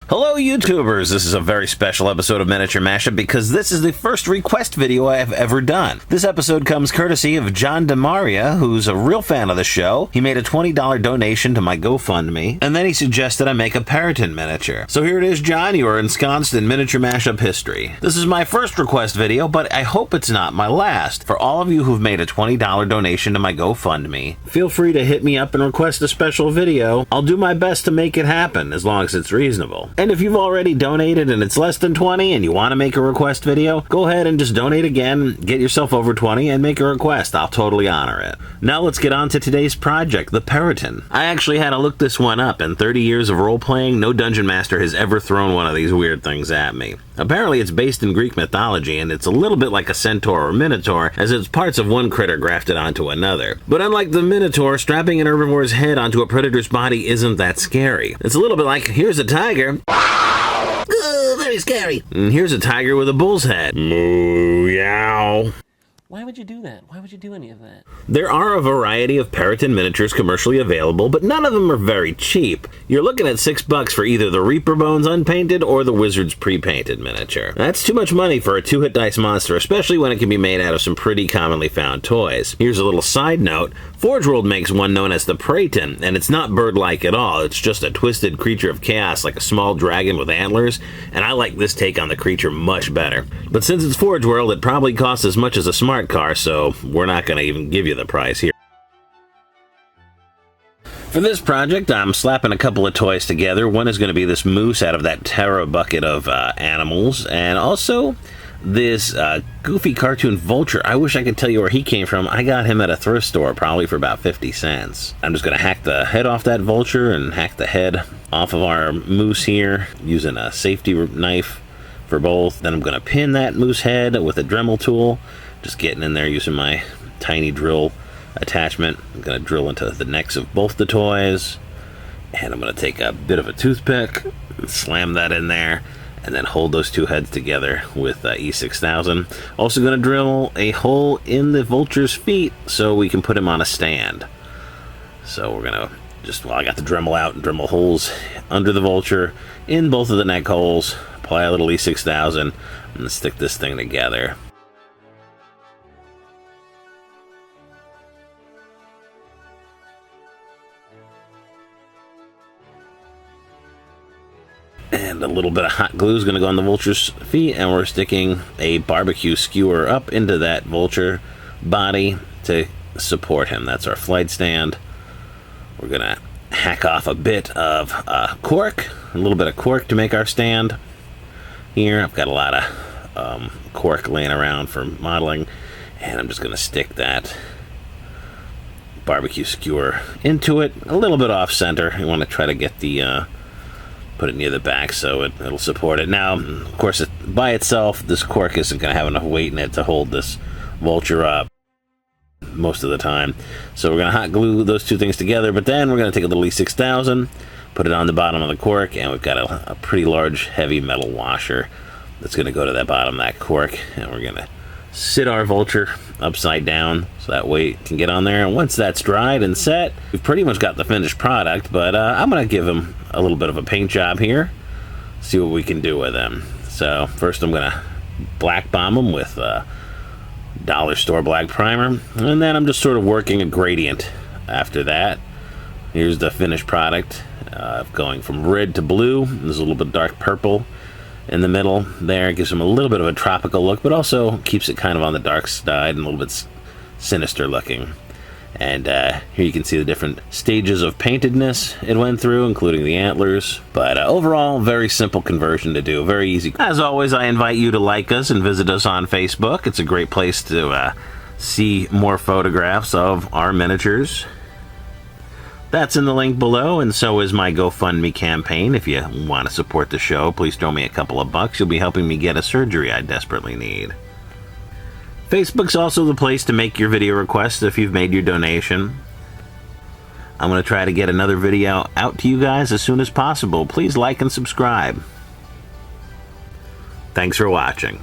Hello YouTubers, this is a very special episode of Miniature Mashup because this is the first request video I have ever done. This episode comes courtesy of John DeMaria, who's a real fan of the show. He made a $20 donation to my GoFundMe, and then he suggested I make a Peryton miniature. So here it is, John, you are ensconced in Miniature Mashup history. This is my first request video, but I hope it's not my last. For all of you who've made a $20 donation to my GoFundMe, feel free to hit me up and request a special video. I'll do my best to make it happen, as long as it's reasonable. And if you've already donated and it's less than 20 and you want to make a request video, go ahead and just donate again, get yourself over 20 and make a request. I'll totally honor it. Now let's get on to today's project, the Peryton. I actually had to look this one up. In 30 years of role-playing, no dungeon master has ever thrown one of these weird things at me. Apparently it's based in Greek mythology, and it's a little bit like a centaur or minotaur, as it's parts of one critter grafted onto another. But unlike the minotaur, strapping an herbivore's head onto a predator's body isn't that scary. It's a little bit like, here's a tiger. Oh, very scary. And here's a tiger with a bull's head. Moo yow. Why would you do that? Why would you do any of that? There are a variety of Peryton miniatures commercially available, but none of them are very cheap. You're looking at $6 for either the Reaper Bones unpainted or the Wizard's pre-painted miniature. That's too much money for a 2-hit dice monster, especially when it can be made out of some pretty commonly found toys. Here's a little side note. Forge World makes one known as the Peryton, and it's not bird-like at all. It's just a twisted creature of chaos like a small dragon with antlers, and I like this take on the creature much better. But since it's Forge World, it probably costs as much as a smart car, so we're not going to even give you the price here. For this project, I'm slapping a couple of toys together. One is going to be this moose out of that Terra bucket of animals, and also this goofy cartoon vulture. I wish I could tell you where he came from. I got him at a thrift store, probably for about 50 cents. I'm just going to hack the head off that vulture and hack the head off of our moose here using a safety knife for both. Then I'm going to pin that moose head with a Dremel tool. Just getting in there using my tiny drill attachment. I'm going to drill into the necks of both the toys. And I'm going to take a bit of a toothpick and slam that in there. And then hold those two heads together with E6000. Also going to drill a hole in the vulture's feet so we can put him on a stand. So we're going to just, well, I got the Dremel out and Dremel holes under the vulture in both of the neck holes. Apply a little E6000 and stick this thing together. And a little bit of hot glue is going to go on the vulture's feet, and we're sticking a barbecue skewer up into that vulture body to support him. That's our flight stand. We're going to hack off a bit of cork, a little bit of cork to make our stand. Here, I've got a lot of cork laying around for modeling, and I'm just going to stick that barbecue skewer into it, a little bit off center. You want to try to get the put it near the back so it'll support it. Now, of course, by itself, this cork isn't going to have enough weight in it to hold this vulture up most of the time. So we're going to hot glue those two things together, but then we're going to take a little E6000, put it on the bottom of the cork, and we've got a pretty large, heavy metal washer that's going to go to that bottom of that cork, and we're going to sit our vulture upside down so that weight can get on there. And once that's dried and set, we've pretty much got the finished product, but I'm going to give him a little bit of a paint job here, see what we can do with him. So first I'm going to black bomb him with dollar store black primer, and then I'm just sort of working a gradient after that. Here's the finished product, going from red to blue. There's a little bit of dark purple in the middle there. It gives him a little bit of a tropical look, but also keeps it kind of on the dark side and a little bit sinister looking. And here you can see the different stages of paintedness it went through, including the antlers. But overall, very simple conversion to do, very easy. As always, I invite you to like us and visit us on Facebook. It's a great place to see more photographs of our miniatures. That's in the link below, and so is my GoFundMe campaign. If you want to support the show, please throw me a couple of bucks. You'll be helping me get a surgery I desperately need. Facebook's also the place to make your video requests if you've made your donation. I'm going to try to get another video out to you guys as soon as possible. Please like and subscribe. Thanks for watching.